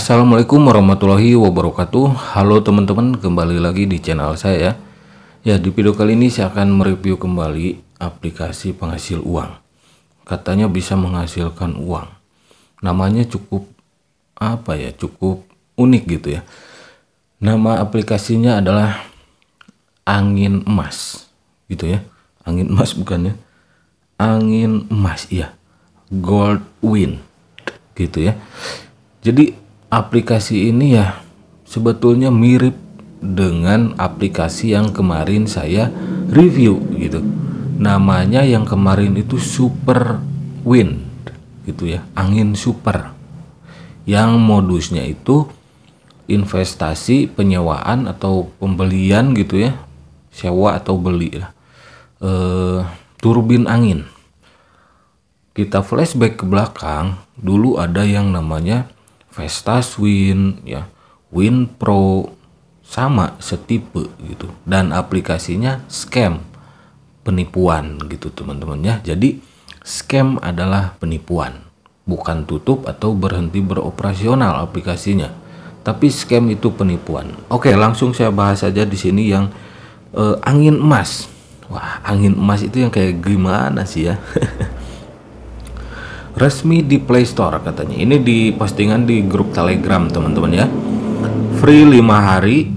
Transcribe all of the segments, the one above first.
Assalamualaikum warahmatullahi wabarakatuh. Halo teman-teman, kembali lagi di channel saya ya. Ya, di video kali ini saya akan mereview kembali aplikasi penghasil uang. Katanya bisa menghasilkan uang. Namanya cukup cukup unik gitu ya. Nama aplikasinya adalah Angin Emas gitu ya. Angin Emas bukannya? Angin Emas ya. Gold Win gitu ya. Jadi aplikasi ini ya sebetulnya mirip dengan aplikasi yang kemarin saya review gitu. Namanya yang kemarin itu Super Wind gitu ya, angin super. Yang modusnya itu investasi, penyewaan atau pembelian gitu ya, sewa atau beli lah, turbin angin. Kita flashback ke belakang, dulu ada yang namanya Vestas Wind ya, Wind Pro, sama setipe gitu, dan aplikasinya scam, penipuan gitu teman-teman ya. Jadi scam adalah penipuan, bukan tutup atau berhenti beroperasional aplikasinya, tapi scam itu penipuan. Oke, langsung saya bahas aja di sini yang angin emas. Wah, angin emas itu yang kayak gimana sih ya? Resmi di Play Store katanya. Ini di postingan di grup Telegram teman-teman ya. Free 5 hari,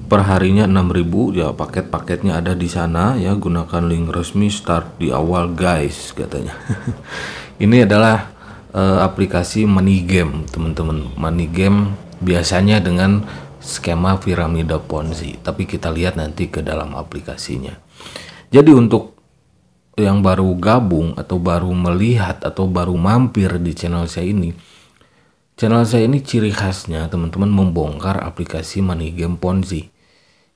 perharinya 6.000 ya, paket-paketnya ada di sana ya. Gunakan link resmi, start di awal guys katanya. Ini adalah aplikasi money game teman-teman. Money game biasanya dengan skema piramida Ponzi, tapi kita lihat nanti ke dalam aplikasinya. Jadi untuk yang baru gabung atau baru melihat atau baru mampir di channel saya ini ciri khasnya teman-teman membongkar aplikasi money game Ponzi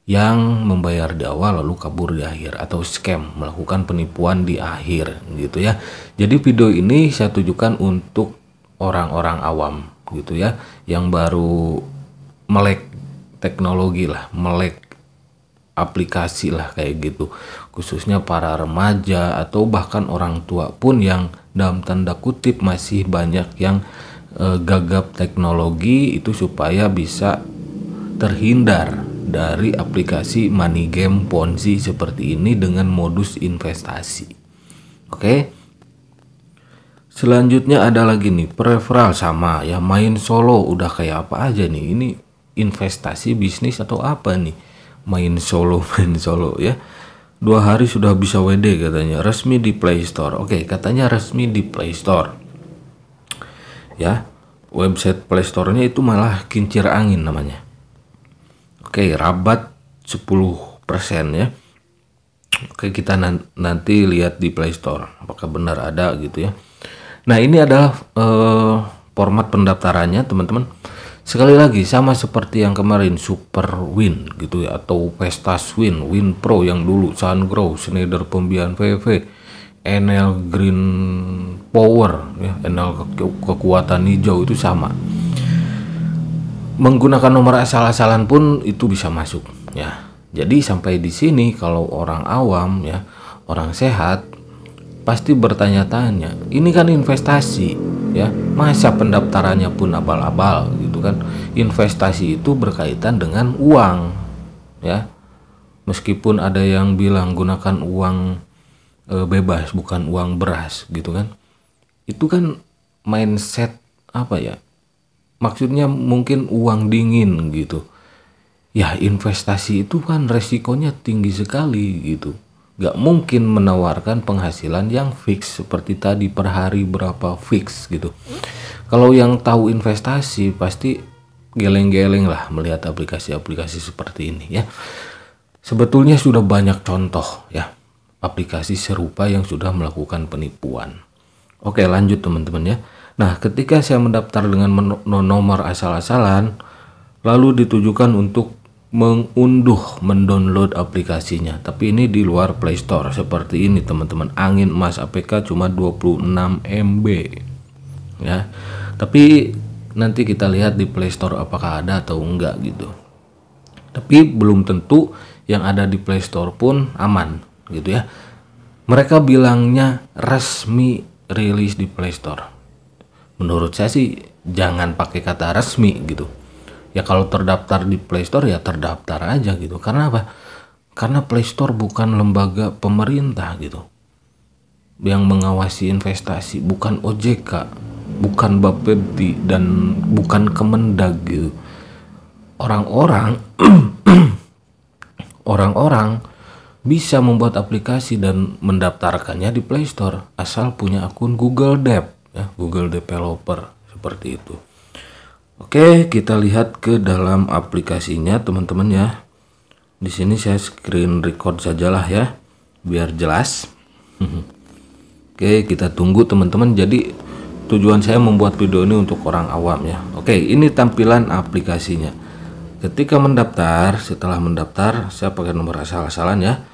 yang membayar di awal lalu kabur di akhir, atau scam, melakukan penipuan di akhir gitu ya. Jadi video ini saya tujukan untuk orang-orang awam gitu ya, yang baru melek teknologi lah, melek aplikasi lah kayak gitu, khususnya para remaja atau bahkan orang tua pun yang dalam tanda kutip masih banyak yang gagap teknologi itu, supaya bisa terhindar dari aplikasi money game Ponzi seperti ini dengan modus investasi. Oke. Selanjutnya ada lagi nih preferal, sama ya, main solo. Udah kayak apa aja nih, ini investasi bisnis atau apa nih? main solo ya. 2 hari sudah bisa WD katanya, resmi di Play Store. Oke, katanya resmi di Play Store ya. Website Play Store-nya itu malah kincir angin namanya. Oke, rabat 10% ya. Oke, kita nanti lihat di Play Store apakah benar ada gitu ya. Nah, ini adalah format pendaftarannya teman-teman. Sekali lagi sama seperti yang kemarin Super Wind gitu ya, atau Vestas Wind, Wind Pro yang dulu, Sungrow, Schneider Pembiayaan VV, Enel Green Power ya, Enel kekuatan hijau, itu sama. Menggunakan nomor asal-asalan pun itu bisa masuk ya. Jadi sampai di sini kalau orang awam ya, orang sehat pasti bertanya-tanya, ini kan investasi ya, masa pendaftarannya pun abal-abal gitu kan. Investasi itu berkaitan dengan uang ya, meskipun ada yang bilang gunakan uang bebas bukan uang beras gitu kan. Itu kan mindset apa ya, maksudnya mungkin uang dingin gitu ya. Investasi itu kan resikonya tinggi sekali gitu, gak mungkin menawarkan penghasilan yang fix seperti tadi, per hari berapa fix gitu. Kalau yang tahu investasi pasti geleng-geleng lah melihat aplikasi-aplikasi seperti ini ya. Sebetulnya sudah banyak contoh ya aplikasi serupa yang sudah melakukan penipuan. Oke, lanjut teman-teman ya. Nah, ketika saya mendaftar dengan nomor asal-asalan, lalu ditujukan untuk mendownload aplikasinya, tapi ini di luar Play Store seperti ini teman-teman. Angin Emas APK cuma 26 MB ya, tapi nanti kita lihat di Play Store apakah ada atau enggak gitu. Tapi belum tentu yang ada di Play Store pun aman gitu ya. Mereka bilangnya resmi rilis di Play Store. Menurut saya sih Jangan pakai kata resmi gitu. Ya kalau terdaftar di Play Store ya terdaftar aja gitu. Karena apa? Karena Play Store bukan lembaga pemerintah gitu yang mengawasi investasi, bukan OJK, bukan Bapepti, dan bukan Kemendag gitu. Orang-orang orang-orang bisa membuat aplikasi dan mendaftarkannya di Play Store asal punya akun Google Dev ya, Google Developer seperti itu. Oke, kita lihat ke dalam aplikasinya teman-teman ya. Di sini saya screen record sajalah ya, biar jelas. Oke, kita tunggu teman-teman. Jadi tujuan saya membuat video ini untuk orang awam ya. Oke, ini tampilan aplikasinya. Ketika mendaftar, setelah mendaftar, saya pakai nomor asal-asalan ya.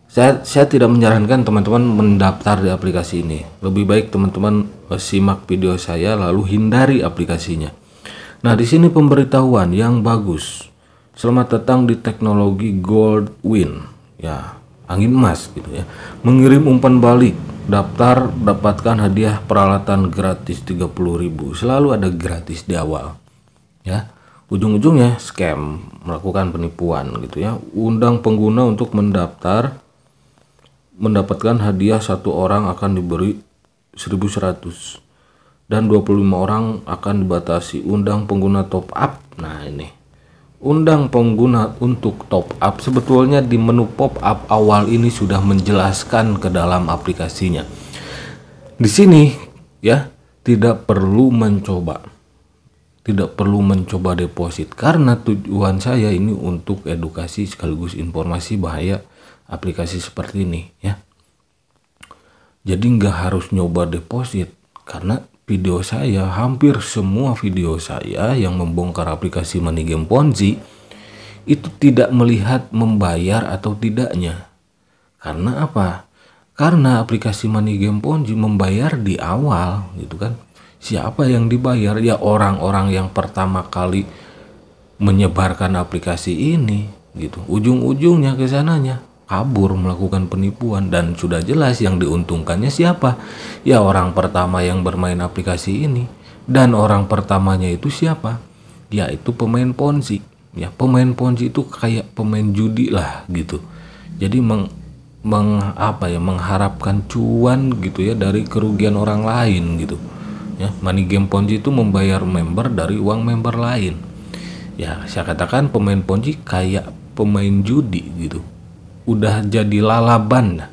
Saya tidak menyarankan teman-teman mendaftar di aplikasi ini. Lebih baik teman-teman simak video saya lalu hindari aplikasinya. Nah, di sini pemberitahuan yang bagus. Selamat datang di teknologi Goldwin. Ya, angin emas gitu ya. Mengirim umpan balik. Daftar, dapatkan hadiah peralatan gratis 30.000. Selalu ada gratis di awal. Ya. Ujung-ujungnya scam, melakukan penipuan gitu ya. Undang pengguna untuk mendaftar. Mendapatkan hadiah, satu orang akan diberi 1.100 dan 25 orang akan dibatasi. Undang pengguna top up. Nah, ini undang pengguna untuk top up. Sebetulnya di menu pop up awal ini sudah menjelaskan ke dalam aplikasinya. Di sini ya, tidak perlu mencoba deposit karena tujuan saya ini untuk edukasi sekaligus informasi bahaya aplikasi seperti ini ya. Jadi nggak harus nyoba deposit karena video saya, hampir semua video saya yang membongkar aplikasi money game Ponzi itu tidak melihat membayar atau tidaknya. Karena apa? Karena aplikasi money game Ponzi membayar di awal gitu kan. Siapa yang dibayar? Ya orang-orang yang pertama kali menyebarkan aplikasi ini gitu. Ujung-ujungnya ke sananya kabur melakukan penipuan, dan sudah jelas yang diuntungkannya siapa? Ya orang pertama yang bermain aplikasi ini. Dan orang pertamanya itu siapa? Yaitu pemain Ponzi. Ya, pemain Ponzi itu kayak pemain judi lah gitu. Jadi mengharapkan cuan gitu ya dari kerugian orang lain gitu. Ya, money game Ponzi itu membayar member dari uang member lain. Ya, saya katakan pemain Ponzi kayak pemain judi gitu. Udah jadi lalapan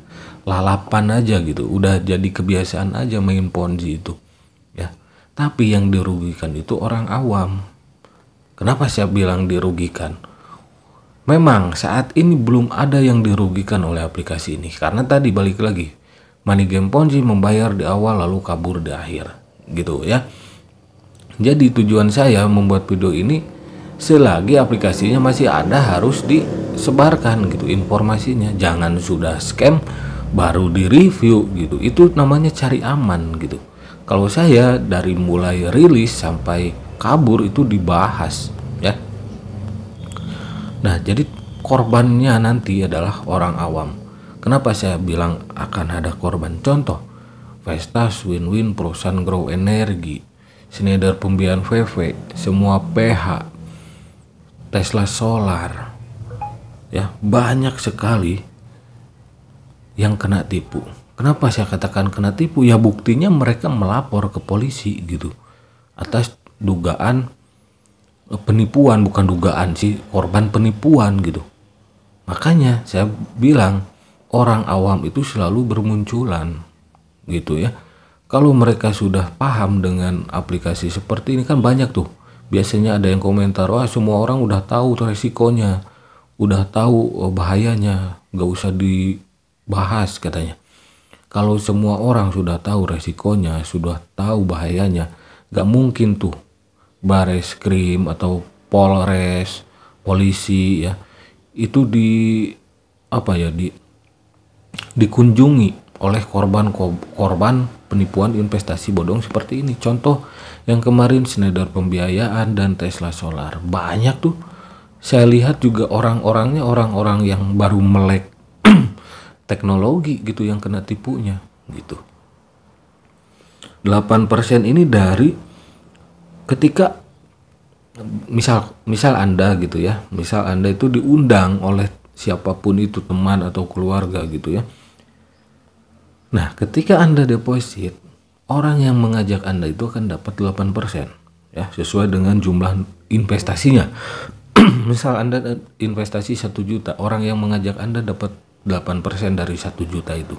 aja gitu, udah jadi kebiasaan aja main Ponzi itu ya. Tapi yang dirugikan itu orang awam. Kenapa saya bilang dirugikan? Memang saat ini belum ada yang dirugikan oleh aplikasi ini karena tadi balik lagi, money game Ponzi membayar di awal lalu kabur di akhir gitu ya. Jadi tujuan saya membuat video ini, selagi aplikasinya masih ada harus disebarkan gitu informasinya. Jangan sudah scam baru di review gitu. Itu namanya cari aman gitu. Kalau saya dari mulai rilis sampai kabur itu dibahas ya. Nah, jadi korbannya nanti adalah orang awam. Kenapa saya bilang akan ada korban? Contoh, Vestas, Win-Win, perusahaan Grow Energy, Schneider Pembiayaan VV, semua PH, Tesla Solar ya, banyak sekali yang kena tipu. Kenapa saya katakan kena tipu? Ya buktinya mereka melapor ke polisi gitu atas dugaan penipuan, bukan dugaan sih, korban penipuan gitu. Makanya saya bilang orang awam itu selalu bermunculan gitu ya. Kalau mereka sudah paham dengan aplikasi seperti ini kan banyak tuh. Biasanya ada yang komentar, wah semua orang udah tahu resikonya, udah tahu bahayanya, gak usah dibahas katanya. Kalau semua orang sudah tahu resikonya, sudah tahu bahayanya, gak mungkin tuh Bareskrim atau Polres, polisi ya, itu dikunjungi oleh korban penipuan investasi bodong seperti ini. Contoh yang kemarin Schneider Pembiayaan dan Tesla Solar, banyak tuh saya lihat juga orang-orangnya orang-orang yang baru melek teknologi gitu yang kena tipunya gitu. 8% ini dari ketika misal Anda gitu ya, misal Anda itu diundang oleh siapapun itu, teman atau keluarga gitu ya. Nah, ketika Anda deposit, orang yang mengajak Anda itu akan dapat 8% ya, sesuai dengan jumlah investasinya. Misal Anda investasi 1 juta, orang yang mengajak Anda dapat 8% dari 1 juta itu.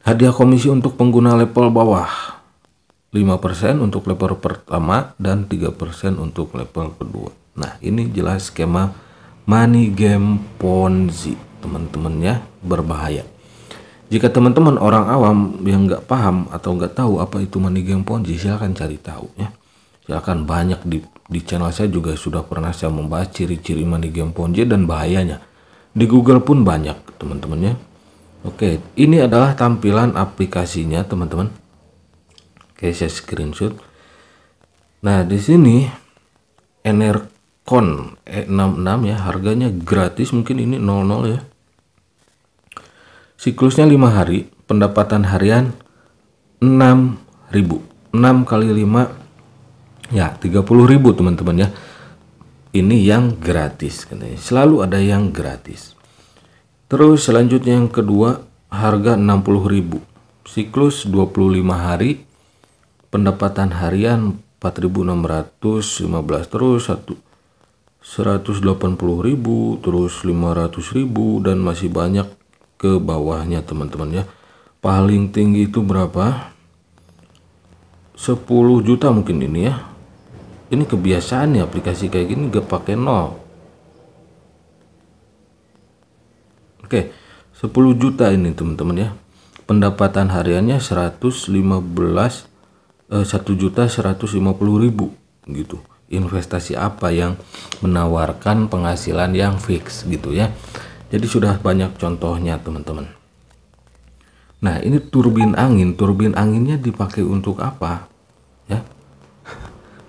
Hadiah komisi untuk pengguna level bawah 5% untuk level pertama dan 3% untuk level kedua. Nah, ini jelas skema money game Ponzi, teman-teman ya, berbahaya. Jika teman-teman orang awam yang nggak paham atau nggak tahu apa itu money game Ponzi, silahkan cari tahu ya. Silahkan, banyak di channel saya juga sudah pernah saya membahas ciri-ciri money game Ponzi dan bahayanya. Di Google pun banyak, teman-teman ya. Oke, ini adalah tampilan aplikasinya, teman-teman. Oke, saya screenshot. Nah, di sini Enercon E66 ya, harganya gratis, mungkin ini 00 ya. Siklusnya 5 hari, pendapatan harian 6.000. 6 kali 5 ya 30.000, teman-teman ya. Ini yang gratis katanya. Selalu ada yang gratis. Terus selanjutnya yang kedua, harga 60.000. Siklus 25 hari. Pendapatan harian 4.615, terus 180.000, terus 500.000, dan masih banyak ke bawahnya, teman-teman ya. Paling tinggi itu berapa? 10 juta mungkin ini ya. Ini kebiasaan ya, aplikasi kayak gini gak pakai nol. Oke, 10 juta ini, teman-teman ya. Pendapatan hariannya 1.150.000 gitu. Investasi apa yang menawarkan penghasilan yang fix gitu ya. Jadi sudah banyak contohnya, teman-teman. Nah, ini turbin angin. Turbin anginnya dipakai untuk apa ya?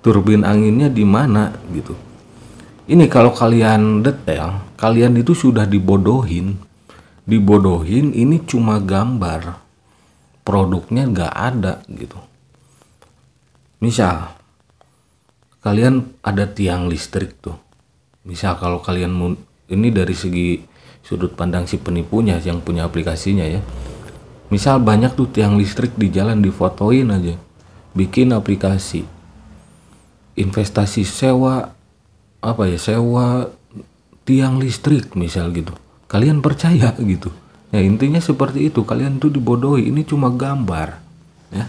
Turbin anginnya di mana gitu. Ini kalau kalian detail, kalian itu sudah dibodohin. Dibodohin, ini cuma gambar. Produknya nggak ada gitu. Misal kalian ada tiang listrik tuh. Misal kalau kalian ini dari segi sudut pandang si penipunya yang punya aplikasinya ya. Misal banyak tuh tiang listrik di jalan, difotoin aja. Bikin aplikasi. Investasi sewa sewa tiang listrik misal gitu. Kalian percaya gitu. Ya intinya seperti itu, kalian tuh dibodohi. Ini cuma gambar ya.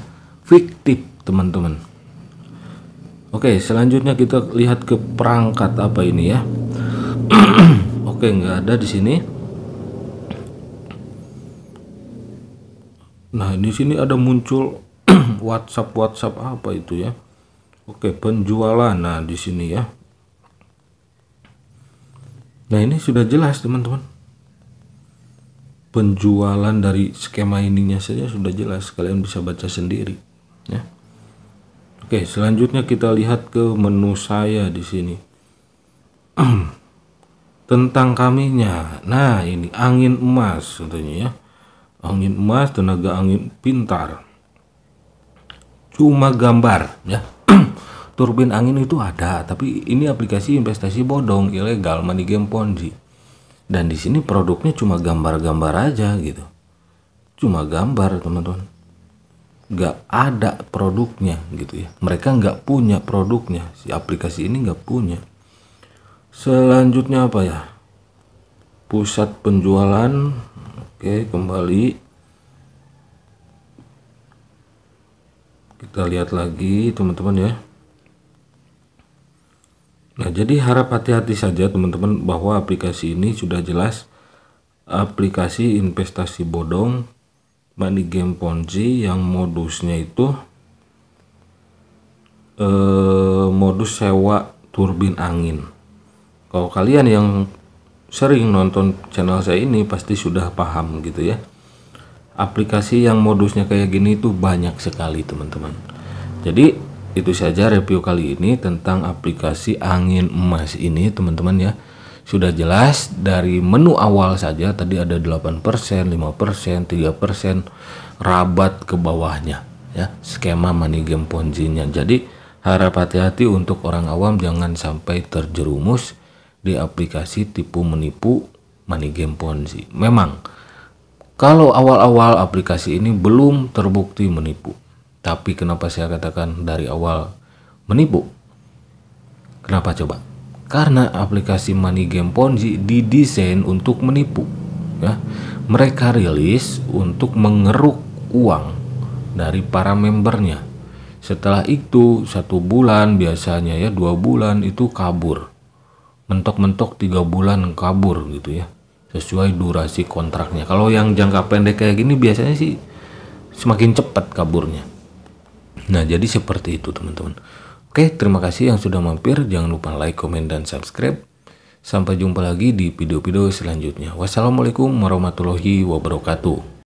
Fiktif, teman-teman. Oke, selanjutnya kita lihat ke perangkat apa ini ya. Oke, nggak ada di sini. Nah, di sini ada muncul WhatsApp apa itu ya? Oke, penjualan. Nah, di sini ya. Nah, ini sudah jelas, teman-teman. Penjualan dari skema ininya saja sudah jelas. Kalian bisa baca sendiri ya. Oke, selanjutnya kita lihat ke menu saya di sini. Tentang kaminya. Nah, ini angin emas katanya ya. Angin emas, tenaga angin pintar. Cuma gambar ya. Turbin angin itu ada, tapi ini aplikasi investasi bodong, ilegal, money game Ponzi. Dan di sini produknya cuma gambar-gambar aja gitu. Cuma gambar, teman-teman. Gak ada produknya gitu ya. Mereka nggak punya produknya. Si aplikasi ini nggak punya. Selanjutnya apa ya? Pusat penjualan. Oke, kembali. Kita lihat lagi, teman-teman ya. Nah, jadi harap hati-hati saja, teman-teman, bahwa aplikasi ini sudah jelas aplikasi investasi bodong, money game Ponzi, yang modusnya itu modus sewa turbin angin. Kalau kalian yang sering nonton channel saya ini pasti sudah paham gitu ya. Aplikasi yang modusnya kayak gini itu banyak sekali, teman-teman. Jadi itu saja review kali ini tentang aplikasi angin emas ini, teman-teman ya. Sudah jelas dari menu awal saja, tadi ada 8%, 5%, 3%, rabat ke bawahnya. ya, skema money game Ponzi-nya. Jadi harap hati-hati untuk orang awam, jangan sampai terjerumus di aplikasi tipu menipu money game Ponzi. Memang kalau awal-awal aplikasi ini belum terbukti menipu, tapi kenapa saya katakan dari awal menipu? Kenapa coba? Karena aplikasi money game Ponzi didesain untuk menipu, ya. Mereka rilis untuk mengeruk uang dari para membernya. Setelah itu 1 bulan biasanya, ya 2 bulan itu kabur, mentok-mentok 3 bulan kabur gitu ya, sesuai durasi kontraknya. Kalau yang jangka pendek kayak gini biasanya sih semakin cepat kaburnya. Nah, jadi seperti itu teman-teman. Oke, terima kasih yang sudah mampir. Jangan lupa like, komen, dan subscribe. Sampai jumpa lagi di video-video selanjutnya. Wassalamualaikum warahmatullahi wabarakatuh.